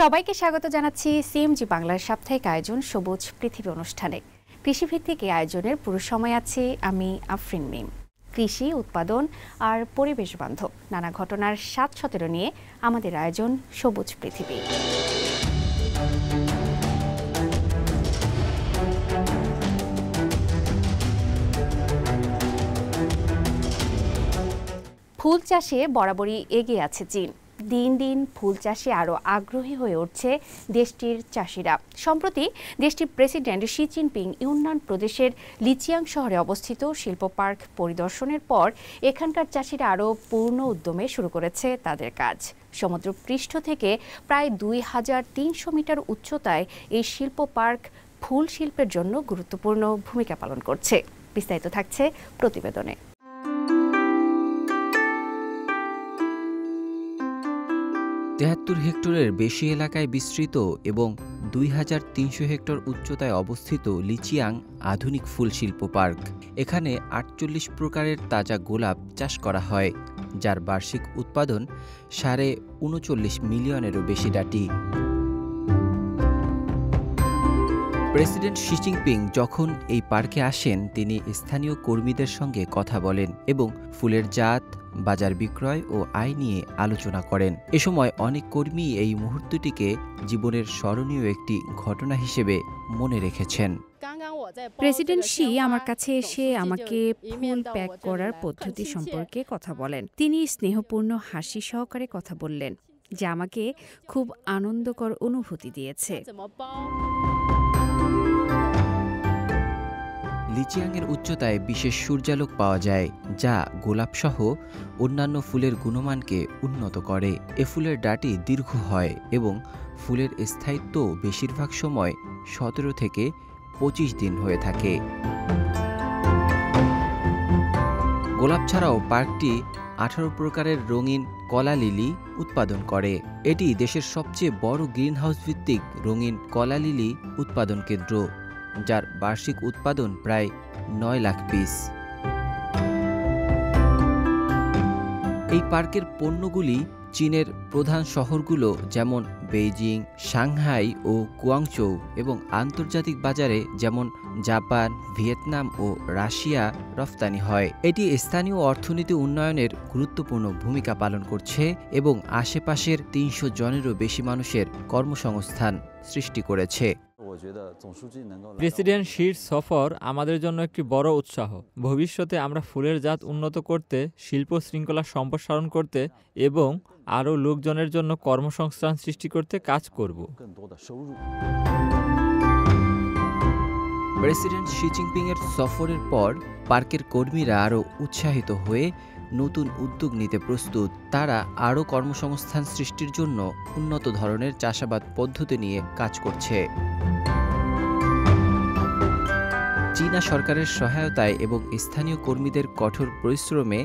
সবাইকে স্বাগত জানাচ্ছি সিএমজি বাংলার সাপ্তাহিক আয়োজন সবুজ পৃথিবী অনুষ্ঠানে। কৃষিভিত্তিক এই আয়োজনের পুরো সময় আছি আমি আফরিন মিম। কৃষি উৎপাদন আর পরিবেশ বান্ধব নানা ঘটনার ৭-১৭ নিয়ে আমাদের আয়োজন সবুজ পৃথিবী। ফুল চাষে বরাবরই এগিয়ে আছে চীন। দিন দিন ফুল চাষে আরও আগ্রহী হয়ে উঠছে দেশটির চাষিরা। সম্প্রতি দেশটির প্রেসিডেন্ট শি জিনপিং ইউনান প্রদেশের লিচিয়াং শহরে অবস্থিত শিল্প পার্ক পরিদর্শনের পর এখানকার চাষিরা আরও পূর্ণ উদ্যমে শুরু করেছে তাদের কাজ। সমুদ্রপৃষ্ঠ থেকে প্রায় ২৩০০ মিটার উচ্চতায় এই শিল্প পার্ক ফুল শিল্পের জন্য গুরুত্বপূর্ণ ভূমিকা পালন করছে। বিস্তারিত থাকছে প্রতিবেদনে। ৭৩ হেক্টরের বেশি এলাকায় বিস্তৃত এবং ২৩০০ হেক্টর উচ্চতায় অবস্থিত লিচিয়াং আধুনিক ফুল শিল্প পার্ক। এখানে ৪৮ প্রকারের তাজা গোলাপ চাষ করা হয়, যার বার্ষিক উৎপাদন ৩৯ মিলিয়নেরও বেশি ডাটি। প্রেসিডেন্ট শি জিনপিং যখন এই পার্কে আসেন, তিনি স্থানীয় কর্মীদের সঙ্গে কথা বলেন এবং ফুলের জাত, বাজার বিক্রয় ও আয় নিয়ে আলোচনা করেন। এ সময় অনেক কর্মী এই মুহূর্তটিকে জীবনের স্মরণীয় একটি ঘটনা হিসেবে মনে রেখেছেন। প্রেসিডেন্ট শি আমার কাছে এসে আমাকে ফুল প্যাক করার পদ্ধতি সম্পর্কে কথা বলেন। তিনি স্নেহপূর্ণ হাসি সহকারে কথা বললেন, যা আমাকে খুব আনন্দকর অনুভূতি দিয়েছে। লিচিয়াংয়ের উচ্চতায় বিশেষ সূর্যালোক পাওয়া যায়, যা গোলাপসহ অন্যান্য ফুলের গুণমানকে উন্নত করে। এ ফুলের ডাঁটি দীর্ঘ হয় এবং ফুলের স্থায়িত্ব বেশিরভাগ সময় ১৭ থেকে ২৫ দিন হয়ে থাকে। গোলাপ ছাড়াও পার্কটি ১৮ প্রকারের রঙিন কলা লিলি উৎপাদন করে। এটি দেশের সবচেয়ে বড় গ্রিনহাউস ভিত্তিক রঙিন কলা লিলি উৎপাদন কেন্দ্র, যার বার্ষিক উৎপাদন প্রায় ৯ লাখ পিস। এই পার্কের পণ্যগুলি চীনের প্রধান শহরগুলো যেমন বেইজিং, সাংহাই ও গুয়াংচৌ এবং আন্তর্জাতিক বাজারে যেমন জাপান, ভিয়েতনাম ও রাশিয়া রফতানি হয়। এটি স্থানীয় অর্থনীতি উন্নয়নের গুরুত্বপূর্ণ ভূমিকা পালন করছে এবং আশেপাশের ৩০০ জনেরও বেশি মানুষের কর্মসংস্থান সৃষ্টি করেছে। প্রেসিডেন্ট শির সফর আমাদের জন্য একটি বড় উৎসাহ। ভবিষ্যতে আমরা ফুলের জাত উন্নত করতে, শিল্প শৃঙ্খলা সম্প্রসারণ করতে এবং আরও লোকজনের জন্য কর্মসংস্থান সৃষ্টি করতে কাজ করব। প্রেসিডেন্ট শি জিনপিংয়ের সফরের পর পার্কের কর্মীরা আরও উৎসাহিত হয়ে নতুন উদ্যোগ নিতে প্রস্তুত। তারা আরও কর্মসংস্থান সৃষ্টির জন্য উন্নত ধরনের চাষাবাদ পদ্ধতি নিয়ে কাজ করছে। চীনা সরকারের সহায়তায় এবং স্থানীয় কর্মীদের কঠোর পরিশ্রমে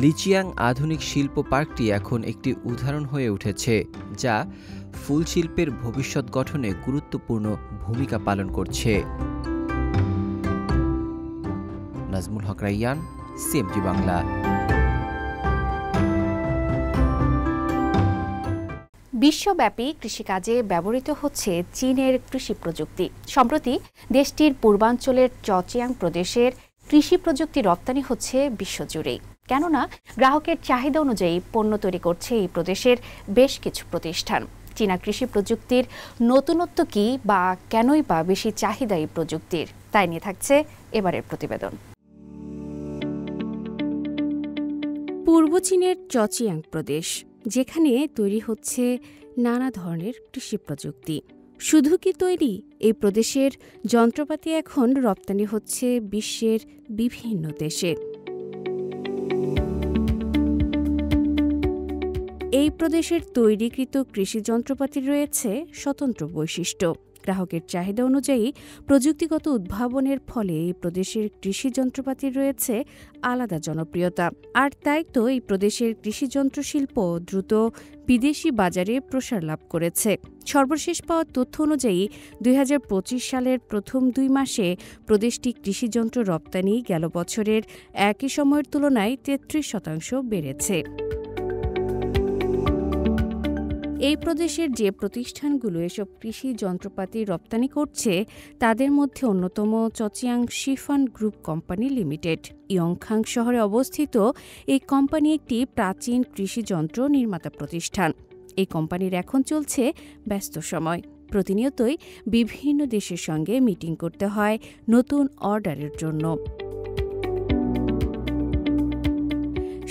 লিচিয়াং আধুনিক শিল্প পার্কটি এখন একটি উদাহরণ হয়ে উঠেছে, যা ফুল শিল্পের ভবিষ্যৎ গঠনে গুরুত্বপূর্ণ ভূমিকা পালন করছে। নাজমুল হক রাইয়ান, সিএমজি বাংলা। বিশ্বব্যাপী কৃষিকাজে ব্যবহৃত হচ্ছে চীনের কৃষি প্রযুক্তি। সম্প্রতি দেশটির পূর্বাঞ্চলের চচিয়াং প্রদেশের কৃষি প্রযুক্তি রপ্তানি হচ্ছে বিশ্বজুড়েই, কেননা গ্রাহকের চাহিদা অনুযায়ী পণ্য তৈরি করছে এই প্রদেশের বেশ কিছু প্রতিষ্ঠান। চীনা কৃষি প্রযুক্তির নতুনত্ব কি বা কেনই বা বেশি চাহিদা এই প্রযুক্তির, তাই নিয়ে থাকছে এবারের প্রতিবেদন। পূর্ব চীনের চচিয়াং প্রদেশ, যেখানে তৈরি হচ্ছে নানা ধরনের কৃষি প্রযুক্তি। শুধু কি তৈরি, এই প্রদেশের যন্ত্রপাতি এখন রপ্তানি হচ্ছে বিশ্বের বিভিন্ন দেশে। এই প্রদেশের তৈরিকৃত কৃষি যন্ত্রপাতির রয়েছে স্বতন্ত্র বৈশিষ্ট্য। গ্রাহকের চাহিদা অনুযায়ী প্রযুক্তিগত উদ্ভাবনের ফলে এই প্রদেশের কৃষি যন্ত্রপাতির রয়েছে আলাদা জনপ্রিয়তা। আর তাই তো এই প্রদেশের কৃষি যন্ত্রশিল্প দ্রুত বিদেশি বাজারে প্রসার লাভ করেছে। সর্বশেষ পাওয়া তথ্য অনুযায়ী ২০২৫ সালের প্রথম ২ মাসে প্রদেশটি কৃষিযন্ত্র রপ্তানি গেল বছরের একই সময়ের তুলনায় ৩৩% বেড়েছে। এই প্রদেশের যে প্রতিষ্ঠানগুলো এসব কৃষি যন্ত্রপাতি রপ্তানি করছে তাদের মধ্যে অন্যতম চচিয়াং শিফান গ্রুপ কোম্পানি লিমিটেড। ইয়ংখাং শহরে অবস্থিত এই কোম্পানি একটি প্রাচীন কৃষি যন্ত্র নির্মাতা প্রতিষ্ঠান। এই কোম্পানির এখন চলছে ব্যস্ত সময়। প্রতিনিয়তই বিভিন্ন দেশের সঙ্গে মিটিং করতে হয় নতুন অর্ডারের জন্য।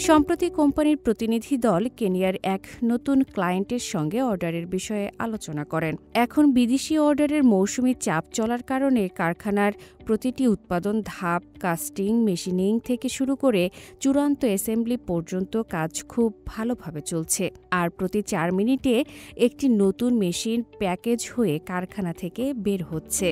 সম্প্রতি কোম্পানির প্রতিনিধি দল কেনিয়ার এক নতুন ক্লায়েন্টের সঙ্গে অর্ডারের বিষয়ে আলোচনা করেন। এখন বিদেশি অর্ডারের মৌসুমি চাপ চলার কারণে কারখানার প্রতিটি উৎপাদন ধাপ, কাস্টিং, মেশিনিং থেকে শুরু করে চূড়ান্ত অ্যাসেম্বলি পর্যন্ত কাজ খুব ভালোভাবে চলছে। আর প্রতি 4 মিনিটে একটি নতুন মেশিন প্যাকেজ হয়ে কারখানা থেকে বের হচ্ছে।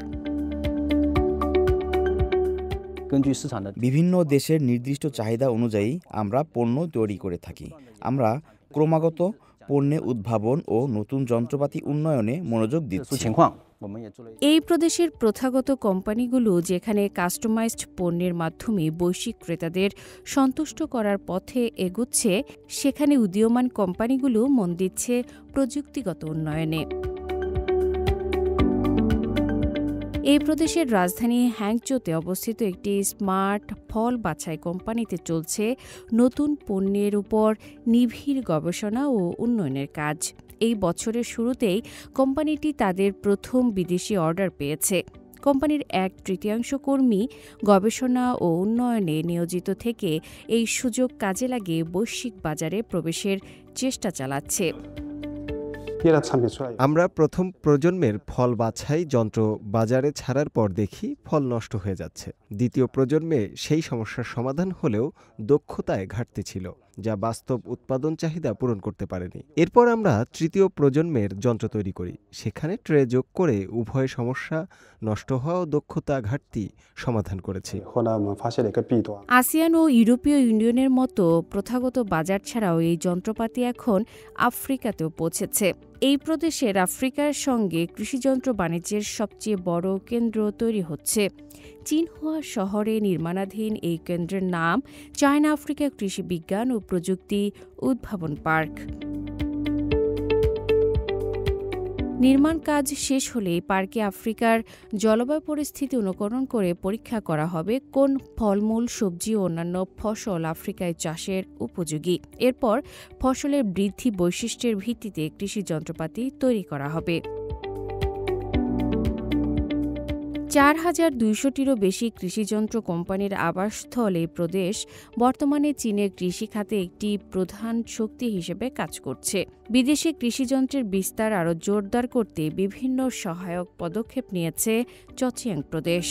বিভিন্ন দেশের নির্দিষ্ট চাহিদা অনুযায়ী আমরা পণ্য তৈরি করে থাকি। আমরা ক্রমাগত পণ্যের উদ্ভাবন ও নতুন যন্ত্রপাতি উন্নয়নে মনোযোগ দিচ্ছি। এই প্রদেশের প্রথাগত কোম্পানিগুলো যেখানে কাস্টমাইজড পণ্যের মাধ্যমে বৈশ্বিক ক্রেতাদের সন্তুষ্ট করার পথে এগুচ্ছে, সেখানে উদীয়মান কোম্পানিগুলো মন দিচ্ছে প্রযুক্তিগত উন্নয়নে। এই প্রদেশের রাজধানী হ্যাংচোতে অবস্থিত একটি স্মার্ট ফল বাছাই কোম্পানিতে চলছে নতুন পণ্যের উপর নিবিড় গবেষণা ও উন্নয়নের কাজ। এই বছরের শুরুতেই কোম্পানিটি তাদের প্রথম বিদেশি অর্ডার পেয়েছে। কোম্পানির 1/3 কর্মী গবেষণা ও উন্নয়নে নিয়োজিত থেকে এই সুযোগ কাজে লাগিয়ে বৈশ্বিক বাজারে প্রবেশের চেষ্টা চালাচ্ছে। আমরা প্রথম প্রজন্মের ফল বাছাই যন্ত্র বাজারে ছাড়ার পর দেখি ফল নষ্ট হয়ে যাচ্ছে। দ্বিতীয় প্রজন্মে সেই সমস্যার সমাধান হলেও দক্ষতায় ঘাটতি ছিল, যা বাস্তব উৎপাদন চাহিদা পূরণ করতে পারেনি। এরপর আমরা তৃতীয় প্রজন্মের যন্ত্র তৈরি করি। সেখানে ট্রে যোগ করে উভয় সমস্যা, নষ্ট হওয়া ও দক্ষতা ঘাটতি সমাধান করেছি। আসিয়ান ও ইউরোপীয় ইউনিয়নের মতো প্রথাগত বাজার ছাড়াও এই যন্ত্রপাতি এখন আফ্রিকাতেও পৌঁছেছে। এই প্রদেশের আফ্রিকার সঙ্গে কৃষিযন্ত্র বাণিজ্যের সবচেয়ে বড় কেন্দ্র তৈরি হচ্ছে। চিনহুয়া শহরে নির্মাণাধীন এই কেন্দ্রের নাম চায়না আফ্রিকা কৃষি বিজ্ঞান ও প্রযুক্তি উদ্ভাবন পার্ক। নির্মাণ কাজ শেষ হলে পার্কে আফ্রিকার জলবায়ু পরিস্থিতি অনুকরণ করে পরীক্ষা করা হবে কোন ফলমূল, সবজি ও অন্যান্য ফসল আফ্রিকায় চাষের উপযোগী। এরপর ফসলের বৃদ্ধি বৈশিষ্ট্যের ভিত্তিতে কৃষি যন্ত্রপাতি তৈরি করা হবে। 4200টিরও বেশি কৃষিযন্ত্র কোম্পানির আবাসস্থল এই প্রদেশ বর্তমানে চীনের কৃষি খাতে একটি প্রধান শক্তি হিসেবে কাজ করছে। বিদেশে কৃষিযন্ত্রের বিস্তার আরও জোরদার করতে বিভিন্ন সহায়ক পদক্ষেপ নিয়েছে চচিয়াং প্রদেশ।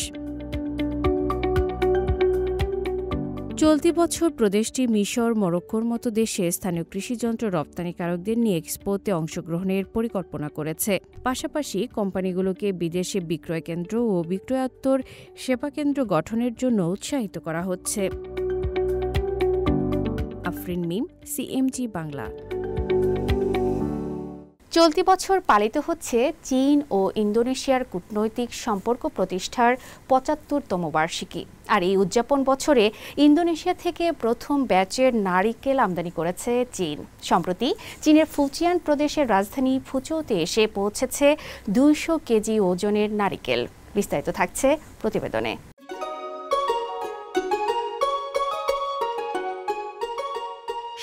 চলতি বছর প্রদেশটি মিশর, মরক্কোর মতো দেশে স্থানীয় কৃষিযন্ত্র রপ্তানিকারকদের নিয়ে এক্সপোতে অংশগ্রহণের পরিকল্পনা করেছে। পাশাপাশি কোম্পানিগুলোকে বিদেশে বিক্রয় কেন্দ্র ও বিক্রয়োত্তর সেবা কেন্দ্র গঠনের জন্য উৎসাহিত করা হচ্ছে। আফরিন মিম, CMG বাংলা। চলতি বছর পালিত হচ্ছে চীন ও ইন্দোনেশিয়ার কূটনৈতিক সম্পর্ক প্রতিষ্ঠার ৭৫তম বার্ষিকী। আর এই উদযাপন বছরে ইন্দোনেশিয়া থেকে প্রথম ব্যাচের নারিকেল আমদানি করেছে চীন। সম্প্রতি চীনের ফুজিয়ান প্রদেশের রাজধানী ফুচৌতে এসে পৌঁছেছে ২০০ কেজি ওজনের নারিকেল। বিস্তারিত থাকছে প্রতিবেদনে।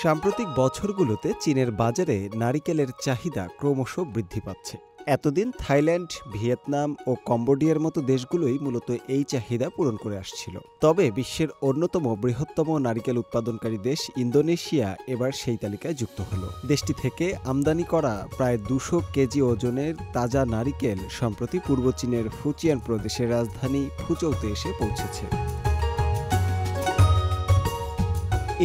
সাম্প্রতিক বছরগুলোতে চীনের বাজারে নারিকেলের চাহিদা ক্রমশ বৃদ্ধি পাচ্ছে। এতদিন থাইল্যান্ড, ভিয়েতনাম ও কম্বোডিয়ার মতো দেশগুলোই মূলত এই চাহিদা পূরণ করে আসছিল। তবে বিশ্বের অন্যতম বৃহত্তম নারিকেল উৎপাদনকারী দেশ ইন্দোনেশিয়া এবার সেই তালিকায় যুক্ত হলো। দেশটি থেকে আমদানি করা প্রায় ২০০ কেজি ওজনের তাজা নারিকেল সম্প্রতি পূর্ব চীনের ফুজিয়ান প্রদেশের রাজধানী ফুচৌতে এসে পৌঁছেছে।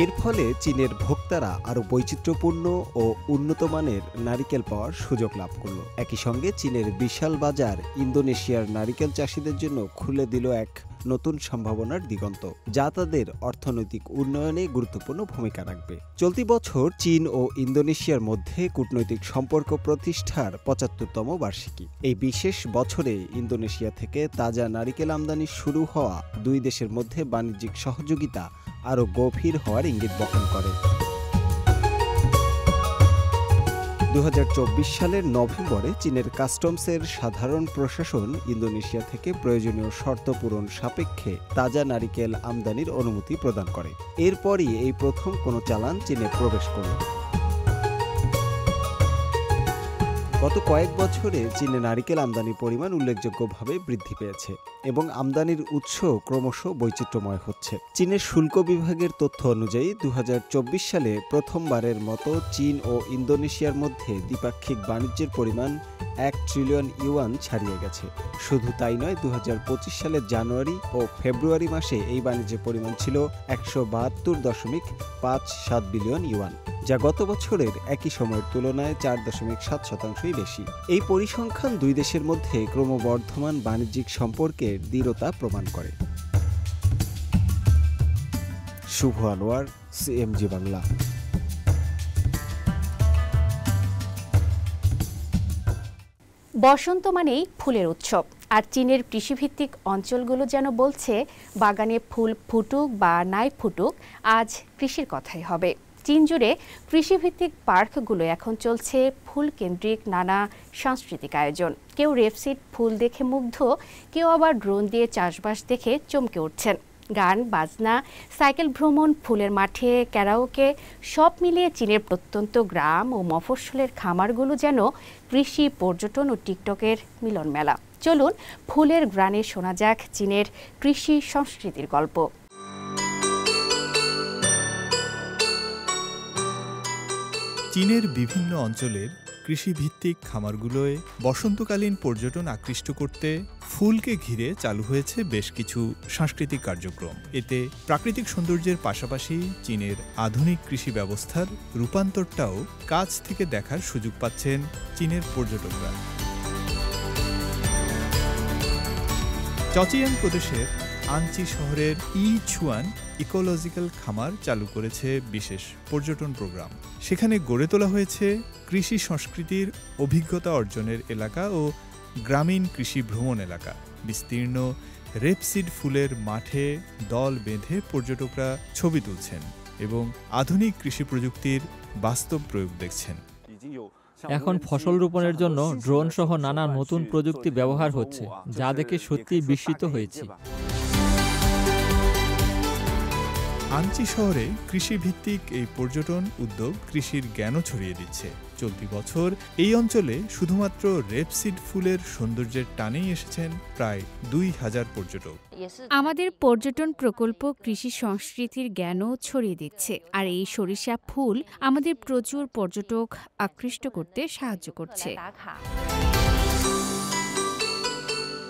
এর ফলে চীনের ভোক্তারা আরও বৈচিত্র্যপূর্ণ ও উন্নত মানের নারিকেল পাওয়ার সুযোগ লাভ করল। একই সঙ্গে চীনের বিশাল বাজার ইন্দোনেশিয়ার নারিকেল চাষিদের জন্য খুলে দিল এক নতুন সম্ভাবনার দিগন্ত, যা তাদের অর্থনৈতিক উন্নয়নে গুরুত্বপূর্ণ ভূমিকা রাখবে। চলতি বছর চীন ও ইন্দোনেশিয়ার মধ্যে কূটনৈতিক সম্পর্ক প্রতিষ্ঠার ৭৫তম বার্ষিকী। এই বিশেষ বছরে ইন্দোনেশিয়া থেকে তাজা নারিকেল আমদানি শুরু হওয়া দুই দেশের মধ্যে বাণিজ্যিক সহযোগিতা আরও গভীর হওয়ার ইঙ্গিত বহন করে। 2024 সালের নভেম্বরে চীনের কাস্টমসের সাধারণ প্রশাসন ইন্দোনেশিয়া থেকে প্রয়োজনীয় শর্ত পূরণ সাপেক্ষে তাজা নারিকেল আমদানির অনুমতি প্রদান করে। এরপরই এই প্রথম কোনো চালান চীনে প্রবেশ করল। গত কয়েক বছরে চীনে নারিকেল আমদানির পরিমাণ উল্লেখযোগ্যভাবে বৃদ্ধি পেয়েছে এবং আমদানির উৎস ক্রমশ বৈচিত্র্যময় হচ্ছে। চীনের শুল্ক বিভাগের তথ্য অনুযায়ী 2024 সালে প্রথমবারের মতো চীন ও ইন্দোনেশিয়ার মধ্যে দ্বিপাক্ষিক বাণিজ্যের পরিমাণ 1 ট্রিলিয়ন ইউয়ান ছাড়িয়ে গেছে। শুধু তাই নয়, 2025 সালের জানুয়ারি ও ফেব্রুয়ারি মাসে এই বাণিজ্যের পরিমাণ ছিল 172.57 বিলিয়ন ইউয়ান, যা গত বছরের একই সময়ের তুলনায় 4.7% বেশি। এই পরিসংখ্যান দুই দেশের মধ্যে ক্রমবর্ধমান বাণিজ্যিক সম্পর্কের দৃঢ়তা প্রমাণ করে। শুভ আনোয়ার, সিএমজি বাংলা। বসন্ত মানেই ফুলের উৎসব, আর চীনের কৃষিভিত্তিক অঞ্চলগুলো যেন বলছে বাগানে ফুল ফুটুক বা নাই ফুটুক, আজ কৃষির কথাই হবে। চীন জুড়ে কৃষিভিত্তিক পার্কগুলো এখন চলছে ফুল কেন্দ্রিক নানা সাংস্কৃতিক আয়োজন। কেউ রেপসিড ফুল দেখে মুগ্ধ, কেউ আবার ড্রোন দিয়ে চাষবাস দেখে চমকে উঠছেন। গান বাজনা, সাইকেল ভ্রমণ, ফুলের মাঠে ক্যারাওকে, সব মিলিয়ে চীনের প্রত্যন্ত গ্রাম ও মফস্বলের খামারগুলো যেন কৃষি, পর্যটন ও টিকটকের মিলন মেলা। চলুন ফুলের গ্রানে শোনা যাক চীনের কৃষি সংস্কৃতির গল্প। চীনের বিভিন্ন অঞ্চলের কৃষিভিত্তিক খামারগুলোয় বসন্তকালীন পর্যটন আকৃষ্ট করতে ফুলকে ঘিরে চালু হয়েছে বেশ কিছু সাংস্কৃতিক কার্যক্রম। এতে প্রাকৃতিক সৌন্দর্যের পাশাপাশি চীনের আধুনিক কৃষি ব্যবস্থার রূপান্তরটাও কাছ থেকে দেখার সুযোগ পাচ্ছেন চীনের পর্যটকরা। চচিয়াং প্রদেশের আনচি শহরের ইছুয়ান ইকোলজিক্যাল খামার চালু করেছে বিশেষ পর্যটন প্রোগ্রাম। সেখানে গড়ে তোলা হয়েছে কৃষি সংস্কৃতির অভিজ্ঞতা অর্জনের এলাকা ও গ্রামীণ কৃষি ভ্রমণ এলাকা। বিস্তীর্ণ রেপসিড ফুলের মাঠে দল বেঁধে পর্যটকরা ছবি তুলছেন এবং আধুনিক কৃষি প্রযুক্তির বাস্তব প্রয়োগ দেখছেন। এখন ফসল রোপণের জন্য ড্রোন সহ নানা নতুন প্রযুক্তি ব্যবহার হচ্ছে, যা দেখে সত্যি বিস্মিত হয়েছি। আনচি শহরে কৃষিভিত্তিক এই পর্যটন উদ্যোগ কৃষির জ্ঞানও ছড়িয়ে দিচ্ছে। চলতি বছর এই অঞ্চলে শুধুমাত্র রেপসিড ফুলের সৌন্দর্যের টানেই এসেছেন প্রায় 2000 পর্যটক। আমাদের পর্যটন প্রকল্প কৃষি সংস্কৃতির জ্ঞানও ছড়িয়ে দিচ্ছে, আর এই সরিষা ফুল আমাদের প্রচুর পর্যটক আকৃষ্ট করতে সাহায্য করছে।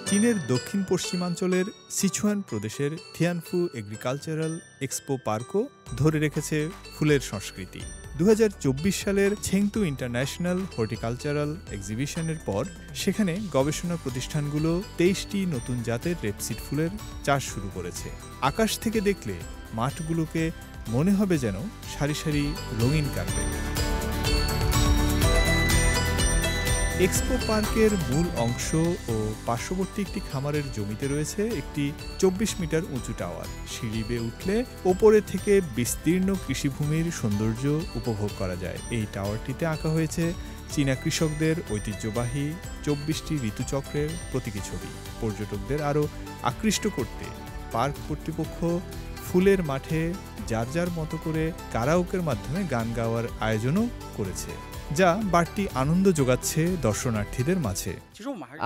চীনের দক্ষিণ পশ্চিমাঞ্চলের সিচুয়ান প্রদেশের থিয়ানফু এগ্রিকালচারাল এক্সপো পার্কও ধরে রেখেছে ফুলের সংস্কৃতি। 2024 সালের ছেংতু ইন্টারন্যাশনাল হর্টিকালচারাল এক্সিবিশনের পর সেখানে গবেষণা প্রতিষ্ঠানগুলো 23টি নতুন জাতের রেপসিড ফুলের চাষ শুরু করেছে। আকাশ থেকে দেখলে মাঠগুলোকে মনে হবে যেন সারি সারি রঙিন কার্পেট। এক্সপো পার্কের মূল অংশ ও পার্শ্ববর্তী একটি খামারের জমিতে রয়েছে একটি 24 মিটার উঁচু টাওয়ার। সিঁড়ি বেয়ে উঠলে ওপরে থেকে বিস্তীর্ণ কৃষিভূমির সৌন্দর্য উপভোগ করা যায়। এই টাওয়ারটিতে আঁকা হয়েছে চীনা কৃষকদের ঐতিহ্যবাহী 24টি ঋতুচক্রের প্রতীকী ছবি। পর্যটকদের আরও আকৃষ্ট করতে পার্ক কর্তৃপক্ষ ফুলের মাঠে যার যার মতো করে কারাওকের মাধ্যমে গান গাওয়ার আয়োজনও করেছে, যা বাড়তি আনন্দ যোগাচ্ছে দর্শনার্থীদের মাঝে।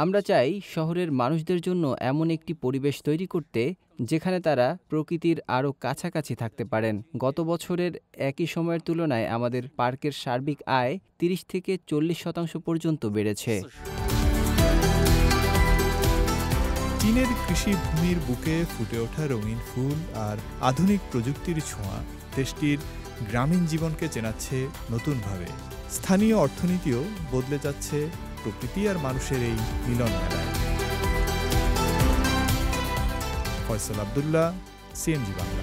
আমরা চাই শহরের মানুষদের জন্য এমন একটি পরিবেশ তৈরি করতে যেখানে তারা প্রকৃতির আরও কাছাকাছি থাকতে পারেন। গত বছরের একই সময়ের তুলনায় আমাদের পার্কের সার্বিক আয় 30 থেকে 40% পর্যন্ত বেড়েছে। চীনের কৃষিভূমির বুকে ফুটে ওঠা রঙিন ফুল আর আধুনিক প্রযুক্তির ছোঁয়া দেশটির গ্রামীণ জীবনকে চেনাচ্ছে নতুনভাবে। স্থানীয় অর্থনীতিও বদলে যাচ্ছে প্রকৃতি আর মানুষের এই মিলন মেলায়। ফয়সাল আব্দুল্লাহ, সিএমজি বাংলা।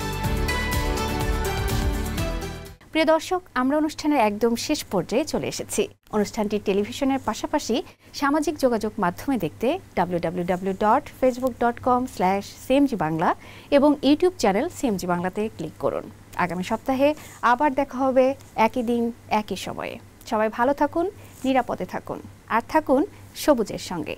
প্রিয় দর্শক, আমরা অনুষ্ঠানের একদম শেষ পর্যায়ে চলে এসেছি। অনুষ্ঠানটি টেলিভিশনের পাশাপাশি সামাজিক যোগাযোগ মাধ্যমে দেখতে www.facebook.com/cmg বাংলা এবং ইউটিউব চ্যানেল সিএমজি বাংলাতে ক্লিক করুন। আগামী সপ্তাহে আবার দেখা হবে একই দিন একই সময়ে। সবাই ভালো থাকুন, নিরাপদে থাকুন আর থাকুন সবুজের সঙ্গে।